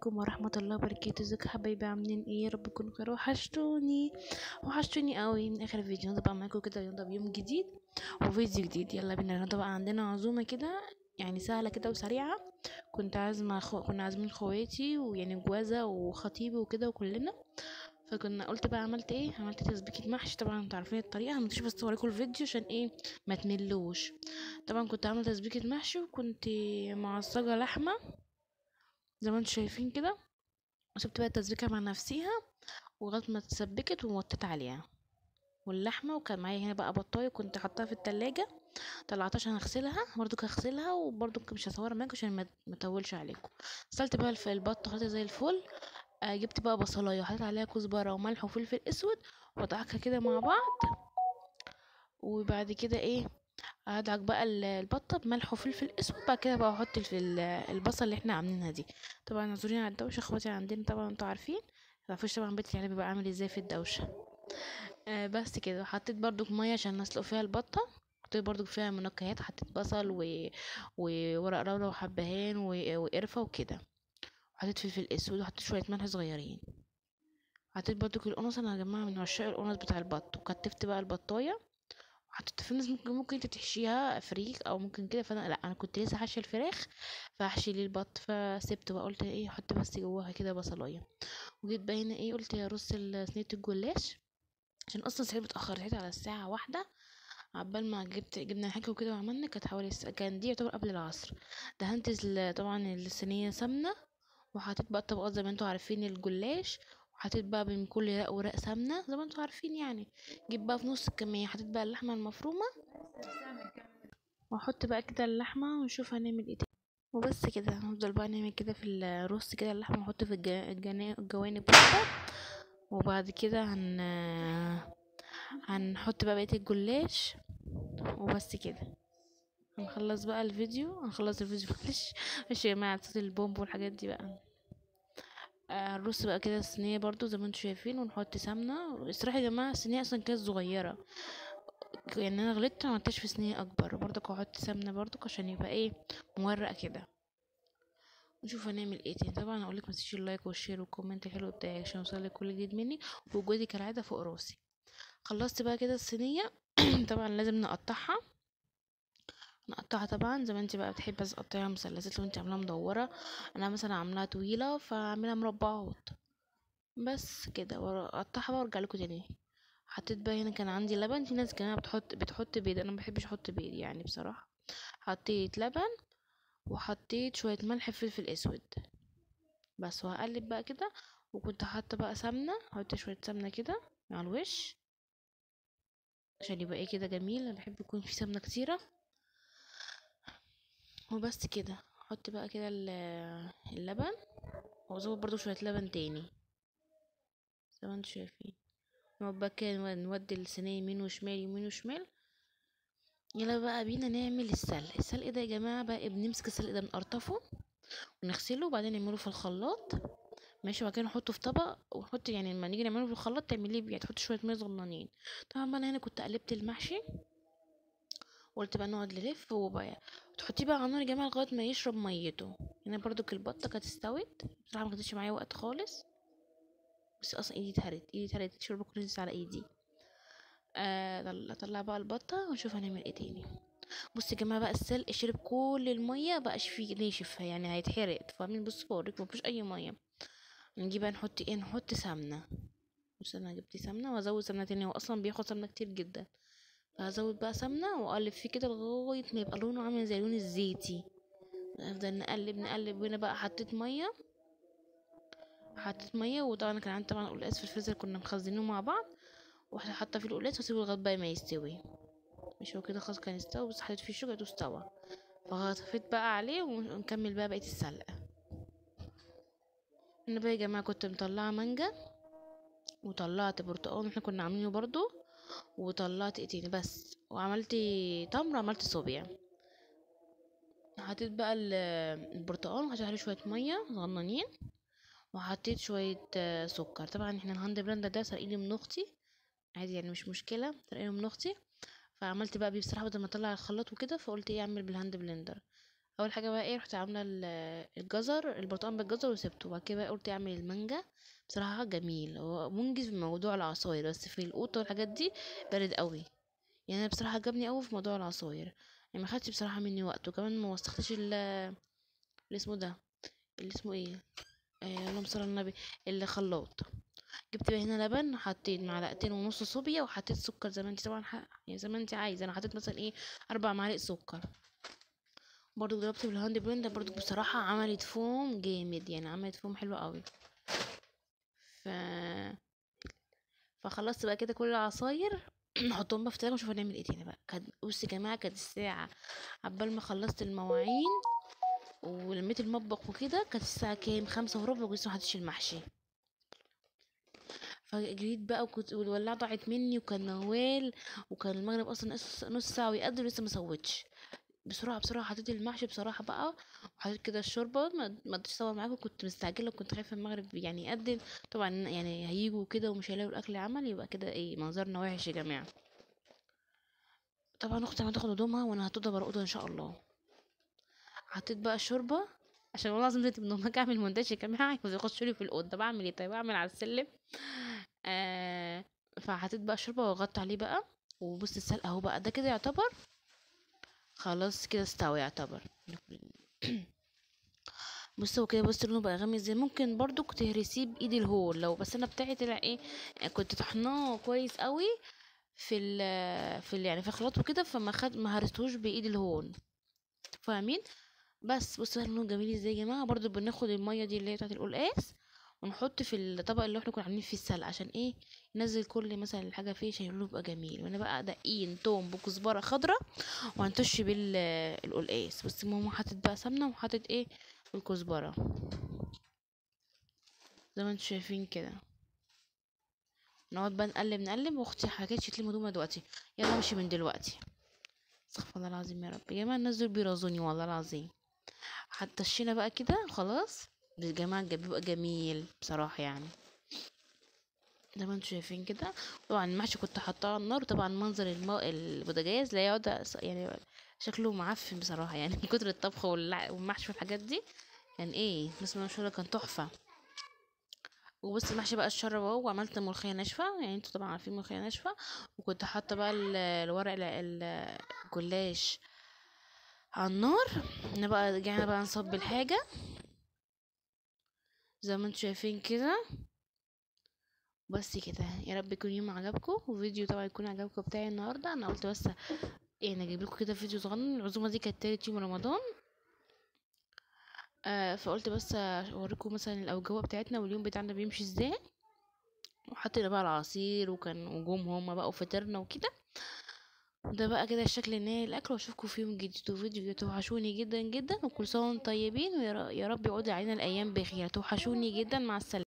عليكم ورحمة الله وبركاته. ازيكم يا حبايبي؟ عاملين ايه؟ يا رب تكونوا بخير. وحشتوني قوي من اخر فيديو. طبعا معاكم كده يلا بيوم جديد وفيديو جديد. يلا بينا. طبعا عندنا عزومة كده يعني سهلة كده وسريعة. كنا عازمين خواتي ويعني جوازة وخطيبي وكده وكلنا. فكنا قلت بقى عملت تسبيكة محشي. طبعا انتوا عارفين الطريقة، همشي بس اوريكم الفيديو عشان ايه ما تملوش. طبعا كنت عاملة تسبيكة محشي وكنت معصجة لحمة زي ما انتوا شايفين كده، وسبت بقى التسبيكة مع نفسيها ولغاية ما اتسبكت ووطيت عليها واللحمة. وكان معايا هنا بقى بطاية كنت حطاها في التلاجة، طلعتها عشان اغسلها. هغسلها وبرضو مش هصورها معاكم عشان ما اطولش عليكم. غسلت بقى البط خليتها زي الفل. جبت بقى بصلاية وحطيت عليها كزبرة وملح وفلفل اسود وادعكها كده مع بعض. وبعد كده ايه، ادعك بقى البطه بملح وفلفل اسود. بعد كده بقى احط البصل اللي احنا عاملينها دي. طبعا اعذروني على الدوشه، اخواتي عندنا طبعا انتوا عارفين، متعرفوش طبعا بيتي يعني بيبقى عامل ازاي في الدوشه. بس كده. حطيت برضو ميه عشان نسلق فيها البطه. حطيت برضو فيها منكهات، حطيت بصل وورق لورا وحبهان وقرفه وكده. وحطيت فلفل اسود وحطيت شويه ملح صغيرين. حطيت برضو القنص، انا يا جماعه من عشاق القنص بتاع البط. وكتفت بقى البطايه وحطيت في ناس ممكن انت تحشيها فريك او ممكن كده، فانا لا، انا كنت لسه حاشيه الفراخ فاحشي لي البط. فسبت بقى قلت ايه احط بس جواها كده بصلايه. وجيت بقى هنا ايه قلت يا رص صينيه الجلاش عشان اصلا صحيت متاخر، صحيت على الساعه 1 عبال ما جبنا الحاجه وكده وعملنا. كانت حوالي كان دي يعتبر قبل العصر. دهنت طبعا الصينيه سمنه، وحطيت بقى الطبقات زي ما انتوا عارفين الجلاش. وحطيت بقى بين كل رق ورق سمنه زي ما انتوا عارفين يعني. جيت بقى في نص الكميه حطيت بقى اللحمه المفرومه، واحط بقى كده اللحمه ونشوف هنعمل ايه تاني. وبس كده هنفضل بقى نعمل كده في الرص كده اللحمه، نحط في الجوانب كده. وبعد كده هنحط بقى بقيه الجلاش. وبس كده هنخلص الفيديو معلش. ماشي يا جماعه، صوت البومب والحاجات دي بقى. هنرص بقى كده الصينيه برضو زي ما انتم شايفين، ونحط سمنه. الصراحه يا جماعه الصينيه اصلا كانت صغيره، يعني انا غلطت ما عملتش في صينيه اكبر. برضك هحط سمنه برضك عشان يبقى ايه مورق كده. نشوف هنعمل ايه تاني. طبعا اقولك متنسيش اللايك والشير والكومنت الحلو بتاعك عشان يوصلك كل جديد مني، وجودي كالعاده فوق راسي. خلصت بقى كده الصينيه. طبعا لازم نقطعها طبعا زي ما انت بقى بتحبي، بس تقطعيها مثلثات. لو انت عاملاها مدوره، انا مثلا عاملاها طويله فاعملها مربعات. بس كده واقطعها وارجع لكم تاني. حطيت بقى هنا كان عندي لبن. في ناس كمان بتحط بيض، انا ما بحبش احط بيض يعني بصراحه. حطيت لبن وحطيت شويه ملح فلفل اسود بس، وهقلب بقى كده. وكنت حاطه بقى سمنه، حطيت شويه سمنه كده على الوش عشان يبقى ايه كده جميل. انا بحب يكون في سمنه كتيره. وبس كده احط بقى كده اللبن، وازود برضو شويه لبن تاني زي ما انتوا شايفين. نقعد بقى كده نودي الصينيه يمين وشمال يمين وشمال. يلا بقى بينا نعمل السلق ده يا جماعه. بقى بنمسك السلق ده نقرطفه ونغسله وبعدين نعمله في الخلاط. ماشي. وبعد كده نحطه في طبق ونحط، يعني لما نيجي نعمله في الخلاط تعمليه يعني تحطي شويه ميه صغننين. طبعا بقى انا هنا كنت قلبت المحشي وقلت بقى نقعد نلف وبقى تحطيه بقى على النار يا جماعه لغايه ما يشرب ميته. هنا برضو البطه كانت استوت بصراحه، ما خدتش معايا وقت خالص. بس اصلا ايدي اتهرت شرب كل على ايدي. طلع بقى البطه ونشوف هنعمل ايه تاني. بصوا يا جماعه بقى السلق شرب كل الميه، بقاش فيه ناشف يعني هيتحرق. فاهمين؟ بصوا بوريك مفيش اي ميه. نجيب بقى نحط ايه، نحط سمنه. بص انا جبت سمنه وازود سمنه تانية، هو اصلا بياخد سمنه كتير جدا. فهزود بقى سمنه واقلب فيه كده لغايه ما يبقى لونه عامل زي لون الزيتي. نفضل نقلب. وهنا بقى حطيت ميه. وطبعا كان عندي طبعا قلقاس في الفريزر كنا مخزنينه مع بعض، واحده حاطه فيه القلقاس واسيبه لغايه بقى ما يستوي. مش هو كده خلاص كان استوى، بس حطيت فيه الشوكه واستوى. فطفيت بقى عليه ونكمل بقى بقيه السلقه. هنا بقى يا جماعه كنت مطلعه مانجا وطلعت برتقال احنا كنا عاملينه برضو، وطلعت ايه تاني بس، وعملت تمر، عملت صوبيا. حطيت بقى البرتقال وحطيت عليه شويه ميه صغننين، وحطيت شويه سكر. طبعا احنا الهاند بلندر ده سرقيني من اختي، عادي يعني مش مشكله، سرقيني من اختي. فعملت بقى بيه بصراحه بدل ما اطلع الخلاط وكده، فقلت ايه اعمل بالهاند بلندر. اول حاجه بقى ايه، رحت عامله الجزر، البرتقال بالجزر وسبته. وبعد كده بقى قلت اعمل المانجا. بصراحه جميل، هو منجز في موضوع العصاير، بس في القوطه والحاجات دي بارد قوي. يعني انا بصراحه عجبني قوي في موضوع العصاير، يعني ما خدش بصراحه مني وقت، وكمان ما وسختش اللي اسمه ده، اللي اسمه ايه، اللهم صل على النبي، الخلاط. جبت بقى هنا لبن، حطيت معلقتين ونص صوبيا، وحطيت سكر زي ما انت طبعا يعني زي ما انت عايزه. انا حطيت مثلا ايه 4 معالق سكر. برضو ضربت بالهاند بلندر، برضو بصراحه عملت فوم جامد، يعني عملت فوم حلو قوي. ف فخلصت بقى كده كل العصاير. نحطهم بقى في التلاجة ونشوف هنعمل ايه تاني بقى. كانت بصي يا جماعه، كانت الساعه عبال ما خلصت المواعين ولميت المطبخ وكده، كانت الساعه كام، 5:15، ولسه محطتش المحشي. فجريت بقى، وكنت والولاعة ضاعت مني، وكان موال، وكان المغرب اصلا نص ساعة ويقدر، لسه مسوتش. بسرعة بسرعة حطيت المحشي بصراحة بقى، وحطيت كده الشوربة. ما قدرتش اصور معاكم، كنت مستعجلة وكنت خايفة المغرب يعني يقدم. طبعا يعني هيجوا كده ومش هيلاقوا الاكل عمل، يبقى كده ايه، منظرنا وحش يا جماعة. طبعا اختي ما تاخد هدومها وانا هتوضى برقوده ان شاء الله. حطيت بقى الشوربة، عشان والله العظيم زهقت من امك اعمل مونتاج يا جماعة، يخشوا لي في الاوضه. طب اعمل ايه، طيب اعمل على السلم. آه فحطيت بقى الشوربه وغطت عليه بقى. وبص السلق اهو بقى، ده كده يعتبر خلاص كده استوى يعتبر. بص هو كده، بص لونه بقى غامق ازاي. ممكن برضو كنت تهرسيه بايدي الهول لو، بس انا بتاعي طلع ايه، كنت طحناه كويس قوي يعني في الخلاط وكده، ما هرستهوش بايدي الهون. فاهمين؟ بس بصوا لونه جميل ازاي يا جماعه. برضو بناخد الميه دي اللي هي بتاعت القلقاس، ونحط في الطبق اللي احنا كنا عاملين فيه السلق، عشان ايه، ينزل كل مثلا الحاجه فيه، عشان لونه يبقى جميل. وانا بقى دقين توم بكزبره خضراء، وهنطش بالقلقاس. بس ماما حطت بقى سمنه، وحطت ايه الكزبره زي ما انتم شايفين كده. نقعد بقى نقلب نقلب. واختي حكيت تلم هدومها دلوقتي، يلا امشي من دلوقتي. استغفر الله العظيم يا رب، يا جماعه الناس دول بيرازوني والله العظيم. هتشينا بقى كده خلاص. يا جماعه بيبقى جميل بصراحه يعني، زي ما انتم شايفين كده. طبعا المحشي كنت حاطاه على النار، وطبعا منظر البوتاجاز لا يقعد يعني شكله معفن بصراحه يعني من كتر الطبخ والمحشي والحاجات دي. كان ايه بسم الله ما شاء الله، كان تحفه. وبص المحشي بقى اتشرب اهو، وعملت ملوخيه ناشفه، يعني انتوا طبعا عارفين ملوخيه ناشفه. وكنت حاطه بقى الورق الجلاش على النار. احنا بقى رجعنا بقى نصب الحاجه زي ما انتم شايفين كده. بس كده، يا رب يكون يوم عجبكم، وفيديو طبعا يكون عجبكم بتاعي النهارده. انا قلت بس يعني اجيب لكم كده فيديو صغنن. العزومه دي كانت تالت يوم رمضان. فقلت بس اوريكم مثلا الاوجوه بتاعتنا واليوم بتاعنا بيمشي ازاي. وحطينا بقى العصير، وكان وجوم هما بقى وفطرنا وكده. ده بقى كده الشكل النهائي للاكل. واشوفكم في يوم جديد وفيديو جديد. توحشوني جدا جدا، وكل سنه وانتم طيبين، ويا رب يعود علينا الايام بخير. توحشوني جدا، مع السلامه.